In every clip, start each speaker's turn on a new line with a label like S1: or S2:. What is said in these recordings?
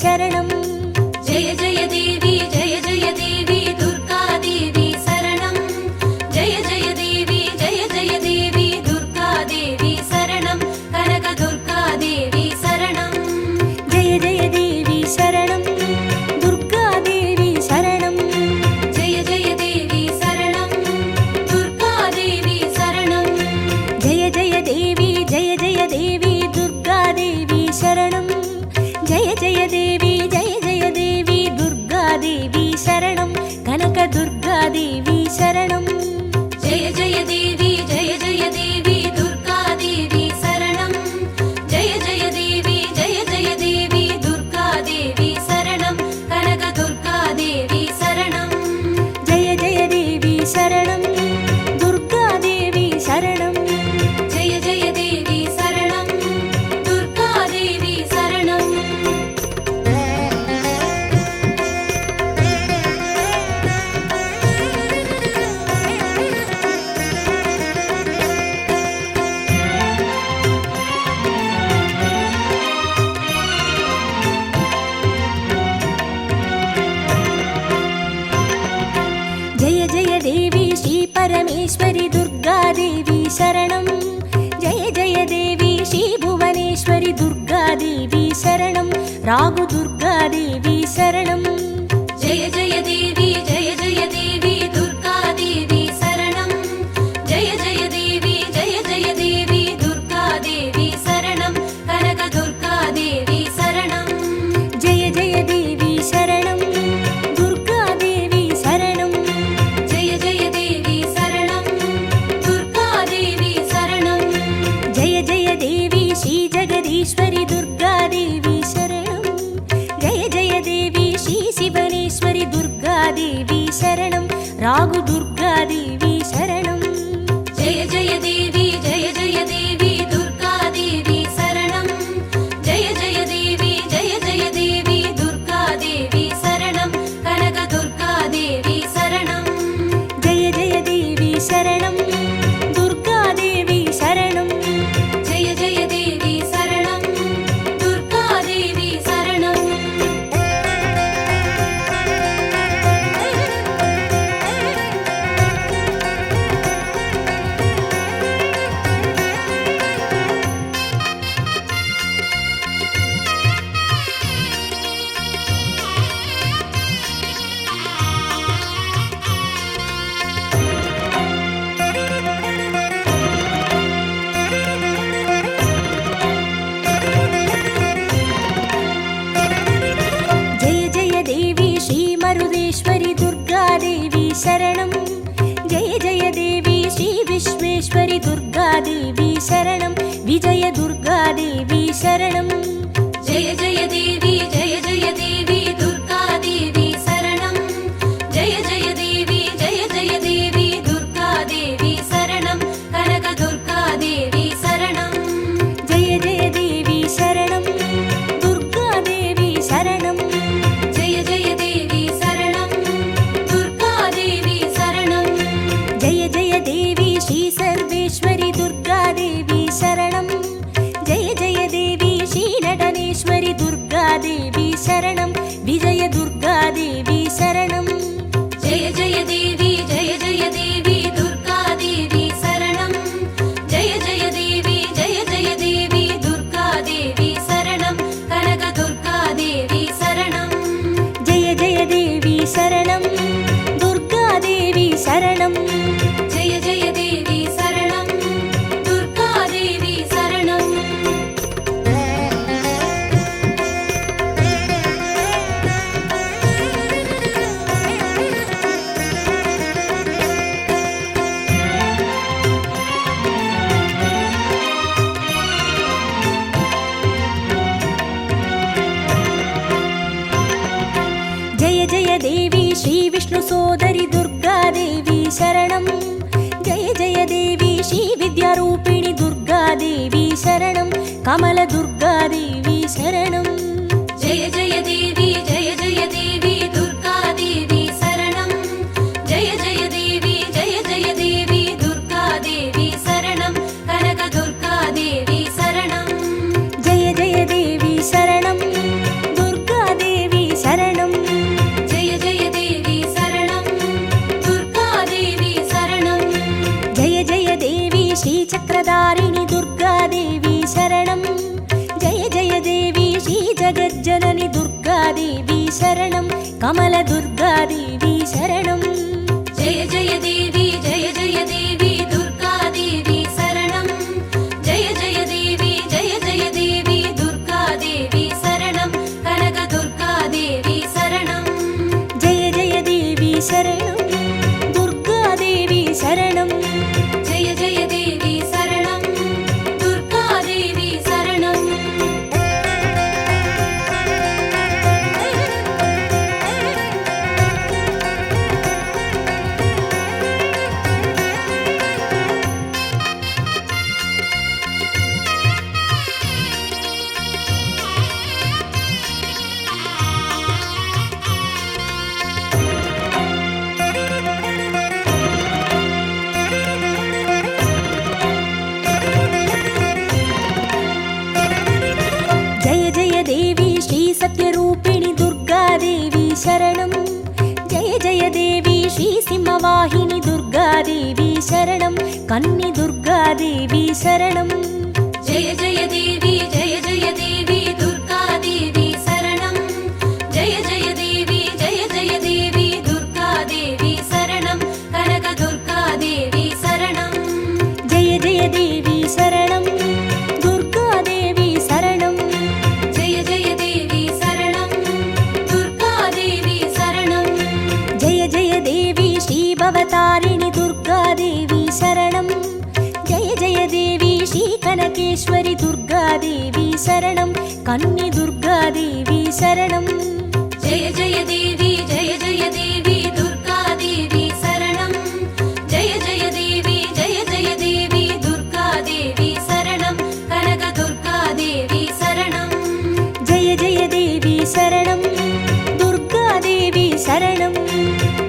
S1: शरणं
S2: जय जय देवी दुर्गा देवी शरणं जय जय देवी दुर्गा देवी शरणं कनक दुर्गा देवी शरणं
S1: जय जय देवी शरणं दुर्गा देवी शरणं
S2: जय जय देवी शरणं दुर्गा देवी शरणं
S1: जय जय देवी दुर्गा देवी शरणं जय जय देवी दुर्गा देवी शरणं कनक दुर्गा देवी शरणं
S2: जय जय देवी दुर्गा देवी शरणं जय जय देवी दुर्गा देवी शरणं कनक दुर्गा देवी शरणं
S1: जय जय देवी शरणं दुर्गा देवी शरणं
S2: जय जय देवी शरणं दुर्गा देवी शरणं
S1: जय जय देवी श्री परमेश्वरी दुर्गा देवी शरणं जय जय देवी श्री भुवनेश्वरी दुर्गा देवी शरणं रागु दुर्गा देवी शरणं
S2: जय जय देवी दुर्गा देवी शरणं जय जय देवी दुर्गा देवी शरणं कनक दुर्गा देवी शरणं
S1: जय जय देवी शरणं दुर्गा देवी शरणं
S2: जय जय देवी शरणं दुर्गा देवी शरणं
S1: जय जय देवी श्री जगदीश्वरी दुर्गा देवी शरणं जय जय देवी श्री शिवनेश्वरी दुर्गा देवी शरणं रागु दुर्गा देवी शरणं
S2: जय जय देवी दुर्गा देवी शरणं जय जय देवी दुर्गा देवी शरणं कनक दुर्गा देवी शरणं
S1: जय जय देवी शरणं दुर्गा देवी शरणं
S2: जय जय देवी शरणं दुर्गा देवी शरणं
S1: जय जय देवी श्री मरुदेश्वरी दुर्गा देवी शरणं जय जय देवी श्री विश्वेश्वरी दुर्गा देवी शरणं विजय दुर्गा देवी शरणं
S2: जय जय देवी दुर्गा देवी शरणं जय जय देवी दुर्गा देवी शरणं कनक दुर्गा देवी शरणं
S1: जय जय देवी शरणं दुर्गा देवी शरणं
S2: जय जय देवी शरणं दुर्गा देवी शरणं
S1: जय जय देवी श्री सर्वेश्वरी दुर्गा देवी शरणं जय जय देवी श्री नटनेश्वरी दुर्गा देवी शरणं विजय दुर्गा देवी शरणं
S2: जय जय देवी दुर्गा देवी शरणं जय जय देवी दुर्गा देवी शरणं कनक दुर्गा देवी शरणं
S1: जय जय देवी शरणं दुर्गा देवी शरणं
S2: जय जय देवी शरणं दुर्गा देवी शरणं
S1: जय जय देवी श्री विष्णु सोदरी दुर्गा देवी शरणं जय जय देवी श्री विद्यारूपिणी दुर्गा देवी शरणं कमल दुर्गा देवी शरणं
S2: जय जय देवी दुर्गा देवी शरणं जय जय देवी दुर्गा देवी शरणं कनक दुर्गा देवी शरणं
S1: जय जय देवी शरणं दुर्गा शरणं कमलदुर्गादेवी शरणं
S2: जय जय देवी जय जय देवी दुर्गा देवी शरणं जय जय देवी दुर्गा देवी शरणं कनक दुर्गा देवी शरणं
S1: जय जय देवी शरणं दुर्गादेवी शरणं
S2: जय जय देवी शरणं दुर्गा देवी शरणं
S1: जय जय देवी श्री सत्यरूपिणि दुर्गादेवी शरणं जय जय देवी श्री सिंहवाहिनी दुर्गादेवी शरणं कन्नि दुर्गादेवी शरणं
S2: जय जय देवी दुर्गा देवी शरणं जय जय देवी दुर्गा देवी शरणं कनक दुर्गा देवी शरणं
S1: जय जय देवी शरणं दुर्गादेवी शरणं
S2: जय जय देवी शरणं दुर्गा देवी शरणं
S1: जय जय देवी श्री भवतारिणि दुर्गादेवी शरणं जय जय देवी श्री कनकेश्वरि दुर्गादेवी शरणं कन्नि दुर्गादेवी शरणं
S2: जय जय देवी दुर्गा देवी शरणं जय जय देवी दुर्गा देवी शरणं कनक दुर्गा देवी शरणं
S1: जय जय देवी शरणं दुर्गादेवी शरणं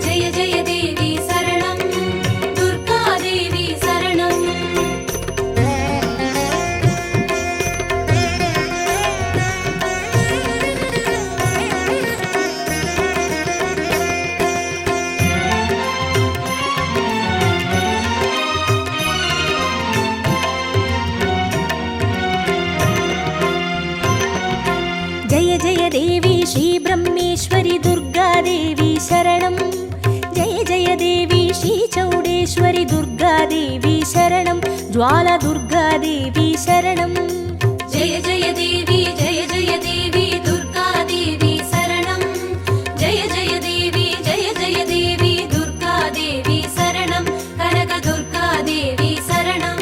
S2: जय जय देवी शरणं दुर्गा देवी शरणं
S1: जय जय देवी श्री ब्रह्मेश्वरि दुर्गादेवी शरणं जय जय देवी श्री चौडेश्वरि दुर्गादेवी शरणं ज्वाला दुर्गादेवी शरणं
S2: जय जय देवी दुर्गा देवी शरणं जय जय देवी दुर्गा देवी शरणं कनक दुर्गा देवी शरणं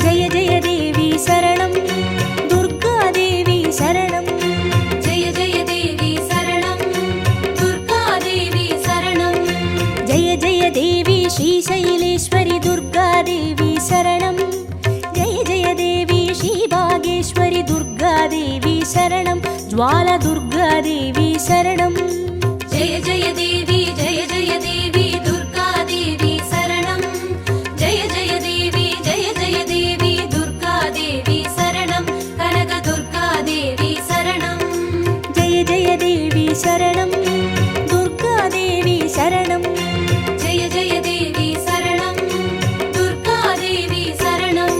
S1: जय जय देवी शरणं दुर्गादेवी शरणं
S2: जय जय देवी शरणं दुर्गा देवी शरणं
S1: जय जय देवी श्री शैलेश्वरि दुर्गादेवी शरणं जय जय देवी श्री भागेश्वरि दुर्गादेवी शरणं ज्वाला दुर्गादेवी शरणं
S2: जय जय देवी दुर्गा देवी शरणं जय जय देवी दुर्गा देवी शरणं कनक दुर्गा देवी शरणं
S1: जय जय देवी शरणं दुर्गादेवी शरणं
S2: जय जय देवी शरणं दुर्गा देवी शरणं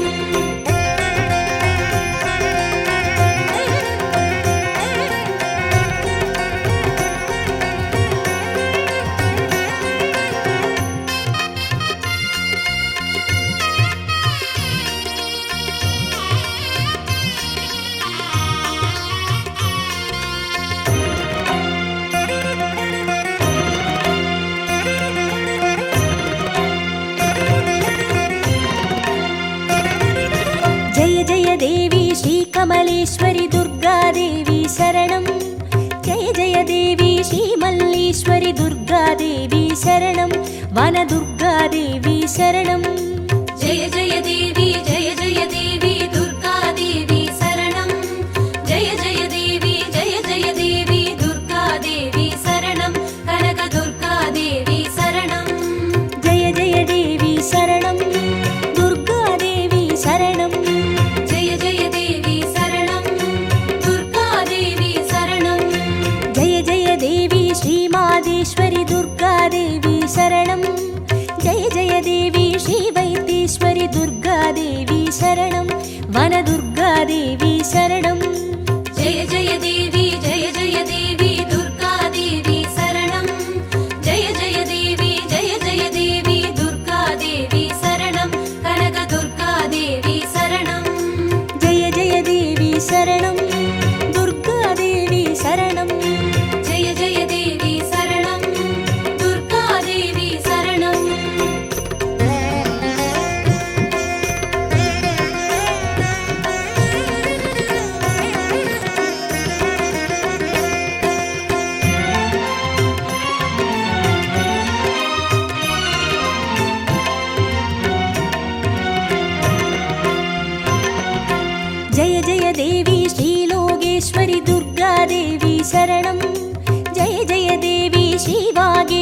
S1: जय जय देवी श्री कमलेश्वरि दुर्गादेवी शरणं जय जय देवी श्री मल्लीश्वरि दुर्गादेवी शरणं वनदुर्गादेवी शरणं
S2: जय जय देवी दुर्गा देवी शरणं जय जय देवी दुर्गा देवी शरणं कनक दुर्गा देवी शरणं
S1: जय जय देवी शरणं दुर्गादेवी शरणं
S2: जय जय देवी शरणं दुर्गा देवी शरणं
S1: जय जय देवी श्री मादेश्वरि दुर्गादेवी शरणं जय जय देवी श्री वैद्येश्वरि दुर्गादेवी शरणं वनदुर्गादेवी शरणं
S2: जय जय देवी दुर्गा देवी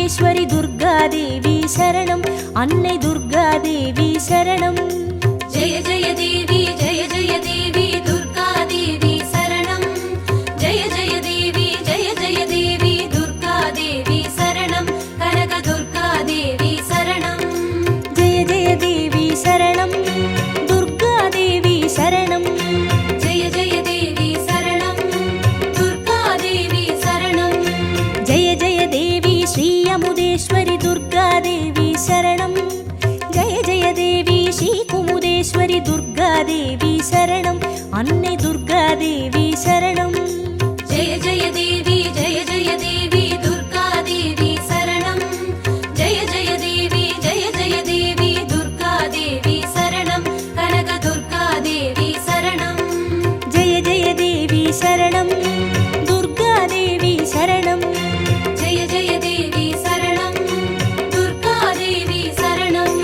S1: யோகேஸ்வரி துர்காதேவி சரணம். அன்னை துர்காதேவி சரணம்.
S2: ஜெய ஜெய தேவி ஜெய ஜெய தேவி துர்கா தேவி சரணம். ஜெய ஜெய தேவி ஜெய ஜெய தேவி துர்கா தேவி சரணம். கனக துர்கா தேவி சரணம்.
S1: ஜெய ஜெய தேவி சரணம். துர்காதேவி சரணம்.
S2: ஜெய ஜெய தேவி சரணம். துர்கா தேவி சரணம்.
S1: ஜெய ஜெய தேவி ஸ்ரீ அமுதேஸ்வரி துர்காதேவி சரணம். ஜெய ஜெய தேவி ஸ்ரீ குமுதேஸ்வரி துர்காதேவி சரணம். அன்னை துர்காதேவி சரணம்.
S2: ஜெய ஜெய தேவி ஜெய ஜெய தேவி துர்கா தேவி சரணம். ஜெய ஜெய தேவி ஜெய ஜெய தேவி துர்கா தேவி சரணம். கனக துர்கா தேவி சரணம்.
S1: ஜெய ஜெய தேவி சரணம். துர்காதேவி சரணம்.
S2: ஜெய ஜெய தேவி சரணம். துர்கா தேவி சரணம்.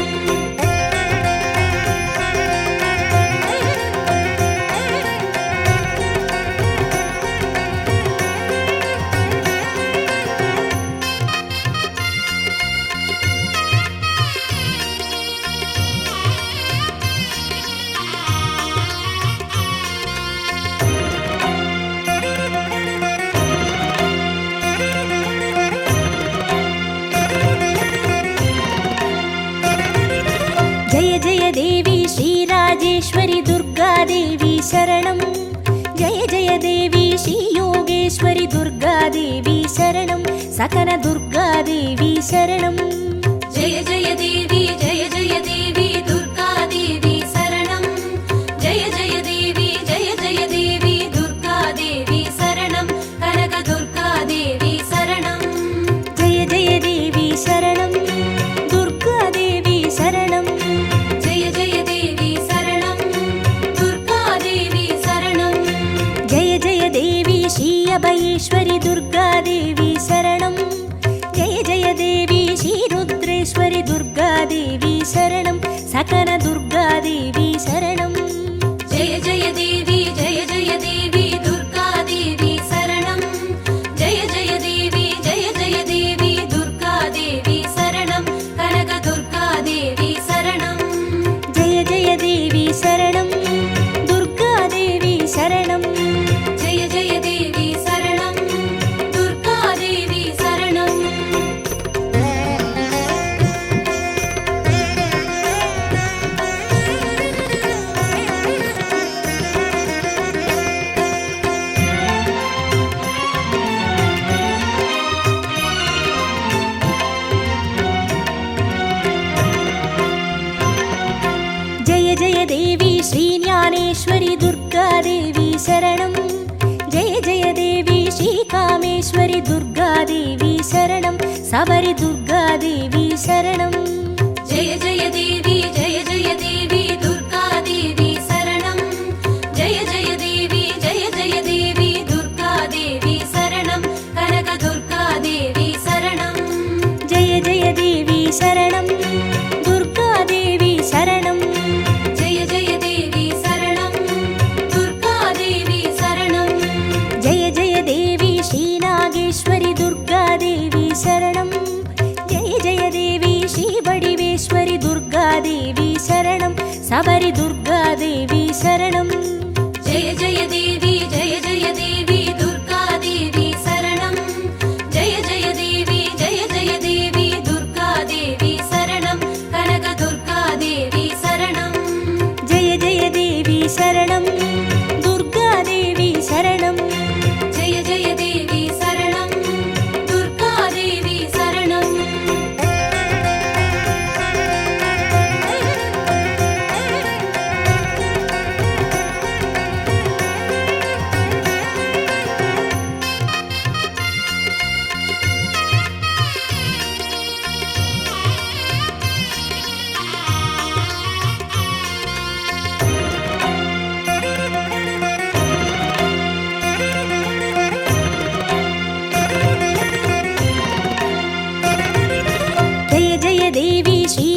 S1: ஜெய ஜெய தேவி ஸ்ரீராஜேஸ்வரி துர்காதேவி சரணம். ஜெய ஜெய தேவி ஸ்ரீ யோகேஸ்வரி துர்காதேவி சரணம். சகன துர்காதேவி சரணம்.
S2: ஜெய ஜெய தேவி ஜெய ஜெய தேவி துர்கா தேவி சரணம். ஜெய ஜெய தேவி ஜெய ஜெய தேவி துர்கா தேவி சரணம். கனக துர்கா தேவி சரணம்.
S1: ஜெய ஜெய தேவி சரணம். துர்காதேவி சரணம்.
S2: ஜெய ஜெய தேவி சரணம். துர்கா தேவி சரணம்.
S1: ஜெய ஜெய தேவி ஸ்ரீ அபயேஸ்வரி துர்காதேவி சரணம். ஜெய ஜெய தேவி ஸ்ரீ ருத்ரேஸ்வரி துர்காதேவி சரணம். சகன துர்காதேவி சரணம்.
S2: ஜெய ஜெய தேவி ஜெய ஜெய தேவி துர்கா தேவி சரணம். ஜெய ஜெய தேவி ஜெய ஜெய தேவி துர்கா தேவி சரணம். கனக துர்கா தேவி சரணம்.
S1: ஜெய ஜெய தேவி சரணம். துர்காதேவி சரணம்.
S2: ஜெய ஜெய தேவி சரணம். துர்கா தேவி சரணம்.
S1: ஜெய ஜெய தேவி ஸ்ரீ ஞானேஸ்வரி துர்காதேவி சரணம். ஜெய ஜெய தேவி ஸ்ரீ காமேஸ்வரி துர்காதேவி சரணம். சபரி துர்காதேவி சரணம்.
S2: ஜெய ஜெய தேவி ஜெய ஜெய தேவி துர்கா தேவி சரணம். ஜெய ஜெய தேவி ஜெய ஜெய தேவி துர்கா தேவி சரணம். கனக துர்கா தேவி சரணம்.
S1: ஜெய ஜெய தேவி சரணம். துர்காதேவி சரணம்.
S2: ஜெய ஜெய தேவி சரணம். துர்கா தேவி சரணம்.
S1: ஜெய ஜெய தேவி ஸ்ரீ நாகேஸ்வரி துர்காதேவி சரணம். ஜெய ஜெய தேவி ஸ்ரீ வடிவேஸ்வரி துர்காதேவி சரணம். சபரி துர்காதேவி சரணம்.
S2: ஜெய ஜெய தேவி ஜெய ஜெய தேவி துர்கா தேவி சரணம். ஜெய ஜெய தேவி ஜெய ஜெய தேவி துர்கா தேவி சரணம். கனக துர்கா தேவி சரணம்.
S1: ஜெய ஜெய தேவி சரணம். துர்காதேவி சரணம்.
S2: ஜெய ஜெய தேவி சரணம். துர்கா தேவி சரணம்.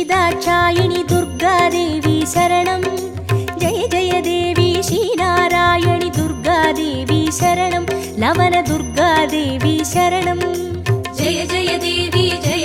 S1: दाक्षायिणी दुर्गादेवी शरणं जय जय देवी श्रीनारायणि दुर्गादेवी शरणं लवण दुर्गादेवी शरणं
S2: जय जय देवी जय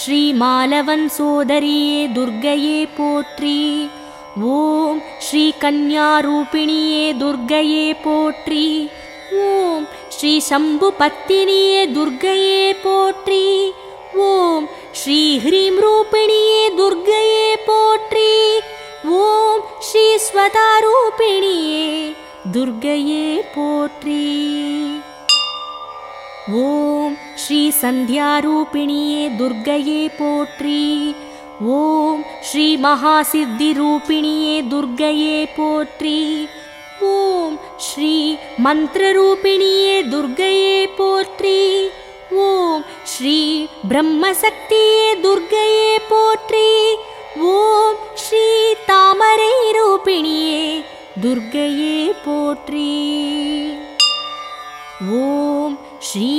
S1: ஸ்ரீ மாலவன் சோதரியே துர்க்கையே போற்றி. ஓம் ஸ்ரீ கன்யாரூபிணியே துர்க்கையே போற்றி. ஓம் ஸ்ரீ சம்பு பத்தினியே துர்க்கையே போற்றி. ஓம் ஸ்ரீ ஹ்ரீம் ரூபிணியே துர்க்கையே போற்றி. ஓம் ஸ்ரீ ஸ்வதாரூபிணியே துர்க்கையே போற்றி. ஓம் ஸ்ரீ சந்தியாரூபிணியே துர்க்கையே போற்றி. ஓம் ஸ்ரீ மகாசித்தி ரூபிணியே துர்க்கையே போற்றி. ஓம் ஸ்ரீ மந்திரரூபிணியே துர்க்கையே போற்றி. ஓம் ஸ்ரீ பிரம்மசக்தியே துர்க்கையே போற்றி. ஓம் ஸ்ரீ தாமரை ரூபிணியே துர்க்கையே போற்றி. ஓம் ஸ்ரீ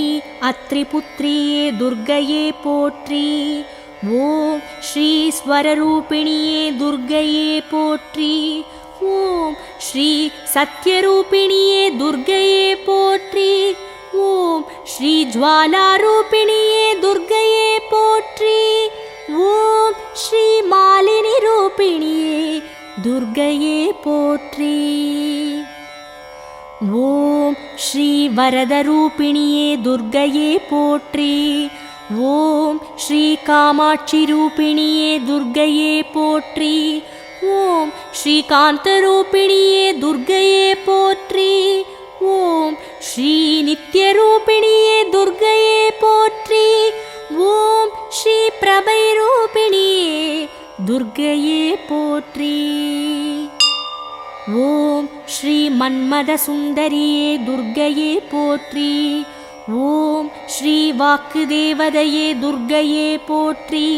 S1: அத்ரிபுத்ரியே துர்க்கையே போற்றி. ஓம் ஸ்ரீ ஸ்வரரூபிணியே துர்க்கையே போற்றி. ஓம் ஸ்ரீ சத்யரூபிணியே துர்க்கையே போற்றி. ஓம் ஸ்ரீ ஜ்வாலாரூபிணியே துர்க்கையே போற்றி. ஓம் ஸ்ரீ மாலினி ரூபிணியே துர்க்கையே போற்றி. ஓம் ஸ்ரீ வரதரூபிணியே துர்க்கையே போற்றி. ஓம் ஸ்ரீ காமாட்சி ரூபிணியே துர்க்கையே போற்றி. ஓம் ஸ்ரீ காந்தரூபிணியே துர்க்கையே போற்றி. ஓம் ஸ்ரீ நித்யரூபிணியே துர்க்கையே போற்றி. ஓம் ஸ்ரீ பிரபை ரூபிணியே துர்க்கையே போற்றி. ஓம் ஸ்ரீ மன்மத சுந்தரியே துர்க்கையே போற்றி. ஓம் ஸ்ரீ வாக்கு தேவதையே துர்க்கையே போற்றி.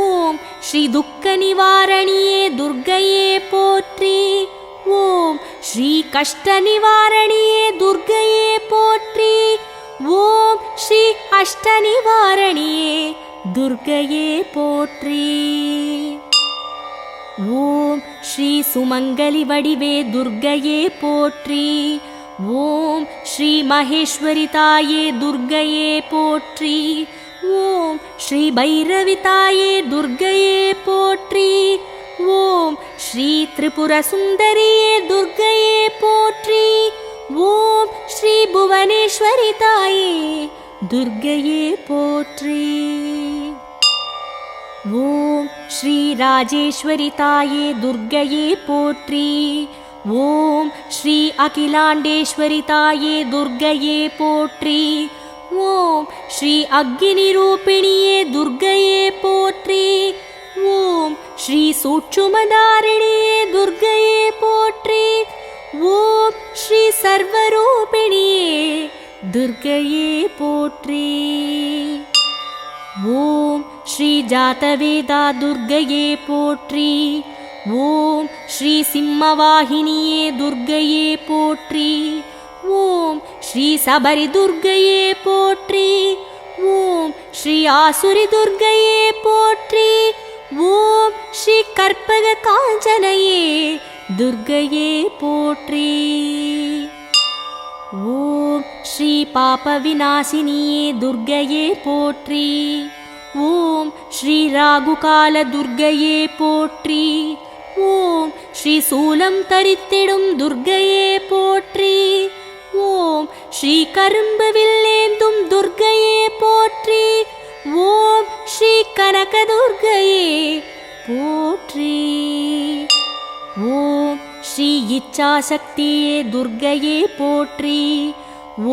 S1: ஓம் ஸ்ரீ துக்க நிவாரணியே துர்க்கையே போற்றி. ஓம் ஸ்ரீ கஷ்ட நிவாரணியே துர்க்கையே போற்றி. ஓம் ஸ்ரீ அஷ்ட நிவாரணியே துர்க்கையே போற்றி. ஓம் ஸ்ரீ சுமங்கலி வடிவே துர்க்கையே போற்றி. ஓம் ஸ்ரீ மகேஸ்வரி தாயே துர்க்கையே போற்றி. ஓம் ஸ்ரீ பைரவி தாயே துர்க்கையே போற்றி. ஓம் ஸ்ரீ திரிபுர சுந்தரியே துர்க்கையே போற்றி. ஓம் ஸ்ரீ புவனேஸ்வரி தாயே துர்க்கையே போற்றி. ஓம் ஸ்ரீ ராஜேஸ்வரி தாயே துர்க்கையே போற்றி. ஓம் ஸ்ரீ அகிலாண்டேஸ்வரி தாயே துர்க்கையே போற்றி. ஓம் ஸ்ரீ அக்னி ரூபிணியே துர்க்கையே போற்றி. ஓம் ஸ்ரீ சூட்சுமதாரிணியே துர்க்கையே போற்றி. ஓம் ஸ்ரீ சர்வரூபிணியே துர்க்கையே போற்றி. ஓம் ஸ்ரீ ஜாதவேதா துர்க்கையே போற்றி. ஓம் ஸ்ரீ சிம்மவாகினியே துர்க்கையே போற்றி. ஓம் ஸ்ரீ சபரி துர்க்கையே போற்றி. ஓம் ஸ்ரீ ஆசுரி துர்க்கையே போற்றி. ஓம் ஸ்ரீ கற்பக காஞ்சனையே துர்க்கையே போற்றி. ஓம் ஸ்ரீ பாப விநாசினியே துர்க்கையே போற்றி. ஓம் ஸ்ரீ ராகுகால துர்க்கையே போற்றி. ஓம் ஸ்ரீ சூலம் தரித்திடும் துர்க்கையே போற்றி. ஓம் ஸ்ரீ கரும்பு வில்லேந்தும் துர்க்கையே போற்றி. ஓம் ஸ்ரீ கனக துர்க்கையே போற்றி. ஓம் ஸ்ரீ இச்சாசக்தியே துர்க்கையே போற்றி.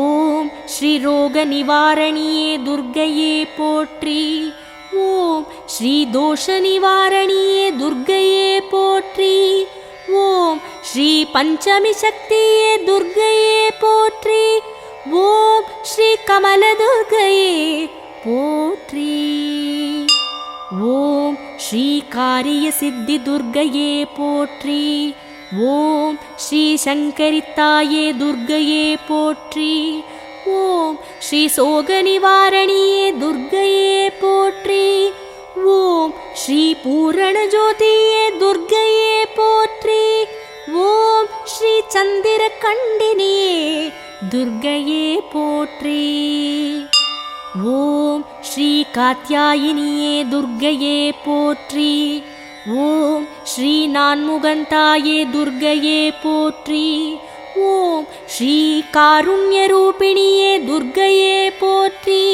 S1: ஓம் ஸ்ரீ ரோக நிவாரணியே துர்க்கையே போற்றி. ஓம் ஸ்ரீ தோஷ நிவாரணியே துர்க்கையே போற்றி. ஓம் ஸ்ரீ பஞ்சமி சக்தியே துர்க்கையே போற்றி. ஓம் ஸ்ரீ கமல துர்க்கையே போற்றி. ஓம் ஸ்ரீ காரிய சித்தி துர்க்கையே போற்றி. ஓம் ஸ்ரீ சங்கரித்தாயே துர்க்கையே போற்றி. ஓம் ஸ்ரீ சோக நிவாரணியே துர்க்கையே போற்றி. ஓம் ஸ்ரீ பூரண ஜோதியே துர்க்கையே போற்றி. ஓம் ஸ்ரீ சந்திர கண்டினியே துர்க்கையே போற்றி. ஓம் ஸ்ரீ காத்யாயினியே துர்க்கையே போற்றி. ஓம் ஸ்ரீ நான்முகந்தாயே துர்க்கையே போற்றி. ஓம் ஸ்ரீ காருண்ய ரூபிணியே துர்க்கையே போற்றி.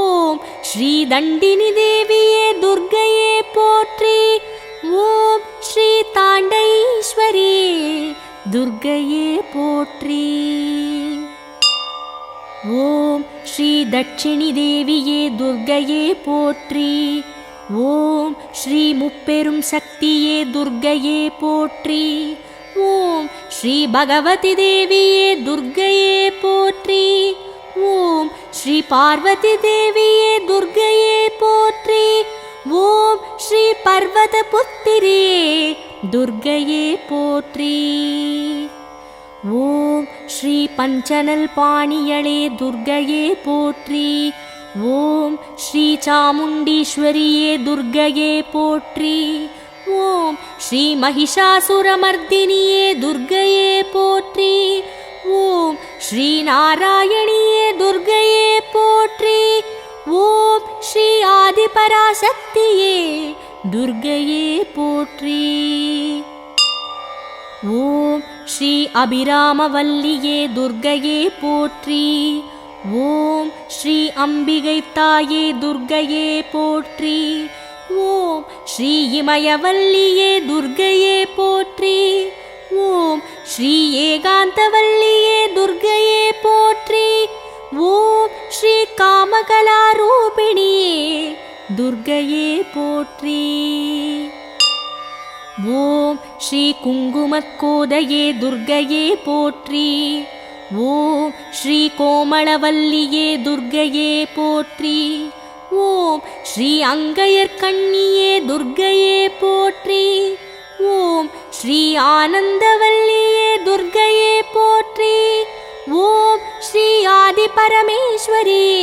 S1: ஓம் ஸ்ரீ தண்டினி தேவியே துர்க்கையே போற்றி. ஓம் ஸ்ரீ தாண்டைஸ்வரியே துர்க்கையே போற்றி. ஓம் ஸ்ரீ தட்சிணி தேவியே துர்க்கையே போற்றி. ஓம் ஸ்ரீ முப்பெரும் சக்தியே துர்க்கையே போற்றி. ஓம் ஸ்ரீ பகவதி தேவியே துர்க்கையே போற்றி. ஓம் ஸ்ரீ பார்வதி தேவியே துர்க்கையே போற்றி. ஓம் ஸ்ரீ பர்வத புத்திரியே துர்க்கையே போற்றி. ஓம் ஸ்ரீ பஞ்சனல் பாணியளே துர்க்கையே போற்றி. ஓம் ஸ்ரீ சாமுண்டீஸ்வரியே துர்க்கையே போற்றி. ஓம் ஸ்ரீ மகிஷாசுரமர்தினியே துர்க்கையே போற்றி. ஓம் ஸ்ரீ நாராயணியே துர்க்கையே போற்றி. ஓம் ஸ்ரீ ஆதிபராசக்தியே துர்க்கையே போற்றி. ஓம் ஸ்ரீ அபிராமவல்லியே துர்க்கையே போற்றி. ஓம் ஸ்ரீ அம்பிகை தாயே துர்க்கையே போற்றி. ஓம் ஸ்ரீ இமயவல்லியே துர்க்கையே போற்றி. ஓம் ஸ்ரீ ஏகாந்தவல்லியே துர்க்கையே போற்றி. ஓம் ஸ்ரீ காமகலாரூபிணியே துர்க்கையே போற்றி. ஓம் ஸ்ரீ குங்குமக்கோதையே துர்க்கையே போற்றி. ஓம் ஸ்ரீ கோமளவல்லியே துர்க்கையே போற்றி. ஓம் ஸ்ரீ அங்கையர்கண்ணியே துர்க்கையே போற்றி. ஓம் ஸ்ரீ ஆனந்தவல்லியே துர்க்கையே போற்றி. ஓம் ஸ்ரீ ஆதிபரமேஸ்வரியே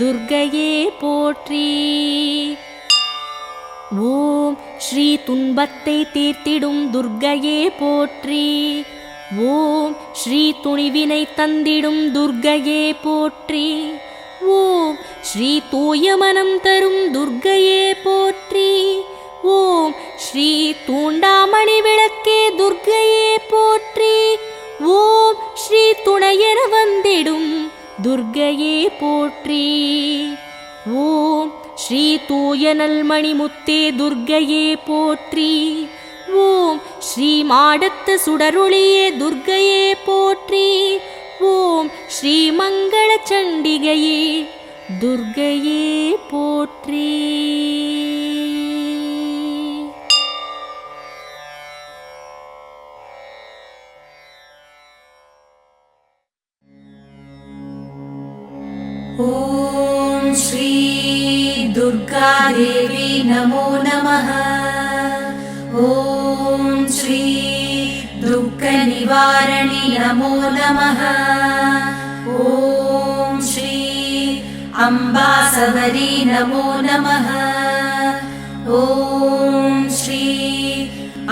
S1: துர்க்கையே போற்றி. ஓம் ஸ்ரீ துன்பத்தை தீர்த்திடும் துர்க்கையே போற்றி. ஓம் ஸ்ரீ துணிவினை தந்திடும் துர்க்கையே போற்றி. ஓம் ஸ்ரீ தூய மனம் தரும் துர்க்கையே போற்றி. ஓம் ஸ்ரீ தூண்டாமணி விளக்கே துர்க்கையே போற்றி. ஓம் ஸ்ரீ துணையென வந்திடும் துர்க்கையே போற்றி. ஓம் ஸ்ரீ தூய நல்மணி முத்தே துர்க்கையே போற்றி. ஓம் ஸ்ரீ மாடத்து சுடரொளியே துர்க்கையே போற்றி. ஓம் ஸ்ரீ மங்கள சண்டிகையே துர்க்கையே போற்றி.
S2: ॐ श्री दुर्गा देवी नमो नमः। ॐ श्री दुःखनिवारणि नमो नमः। ॐ श्री अम्बासवरी नमो नमः। ॐ श्री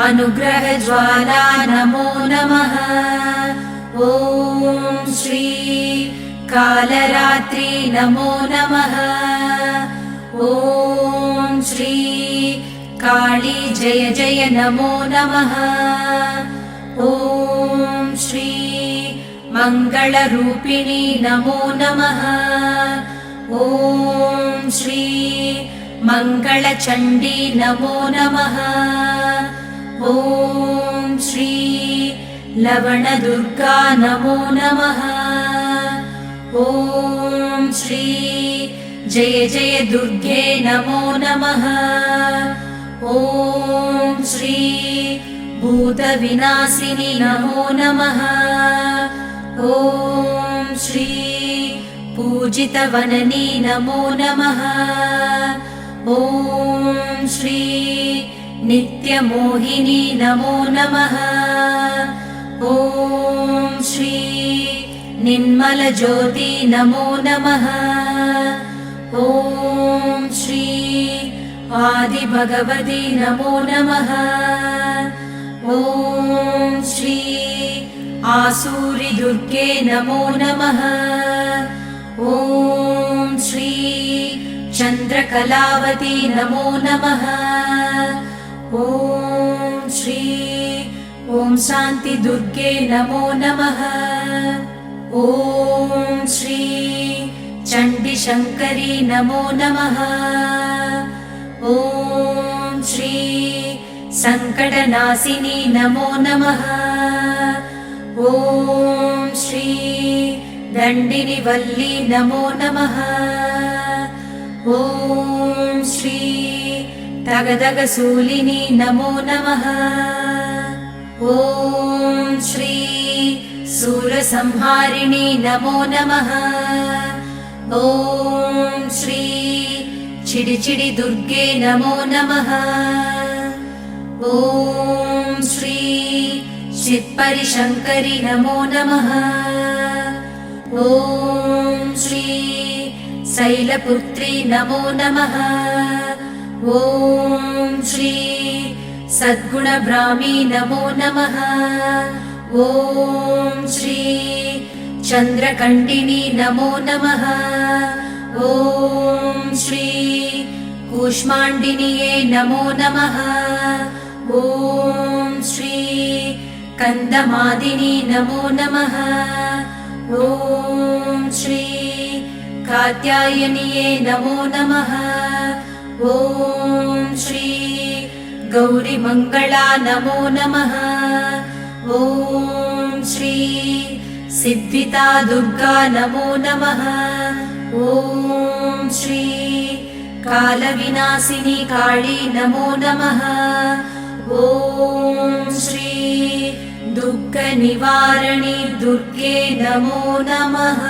S2: अनुग्रहज्वाला नमो नमः। ॐ श्री कालरात्रि नमो नमः। ॐ श्री काली जय जय नमो नमः। ॐ श्री मङ्गलरूपिणी नमो नमः। ॐ श्री मङ्गलचण्डी नमो नमः। ॐ श्री लवणदुर्गा नमो नमः। ॐ श्री जय जय दुर्गे नमो नमः। ॐ श्री भूतविनाशिनि नमो नमः। ॐ श्री पूजितवननी नमो नमः। ॐ श्री नित्यमोहिनी नमो नमः। ॐ श्री निर्मलज्योति नमो नमः। ॐ श्री आदिभगवती नमो नमः। ॐ श्री आसूरि दुर्गे नमो नमः। ॐ श्री कलावती नमो नमः। ॐ शान्ति दुर्गे नमो नमः। ॐ श्री चण्डी शङ्करी नमो नमः। ॐ श्री सङ्कटनाशिनी नमो नमः। ॐ श्री दण्डिनी वल्ली नमो नमः। ॐ श्री तगदगसूलिनी नमो नमः। ॐ श्री शूलसंहारिणी नमो नमः। ॐ श्री चिडिचिडि दुर्गे नमो नमः। ॐ श्री चित्परिशङ्करि नमो नमः। ॐ श्री शैलपुत्री नमो नमः। ॐ श्री सद्गुणब्राह्मी नमो नमः। ॐ श्री चन्द्रकण्डिनी नमो नमः। ॐ श्री कूष्माण्डिन्यै नमो नमः। ॐ श्री कन्दमादिनी नमो नमः। ॐ श्री कात्यायन्यै नमो नमः। ॐ श्री गौरीमङ्गला नमो नमः। ॐ श्री सिद्धिता दुर्गा नमो नमः। ॐ श्री कालविनाशिनी काली नमो नमः। ॐ श्री दुःखनिवारिणी दुर्गे नमो नमः।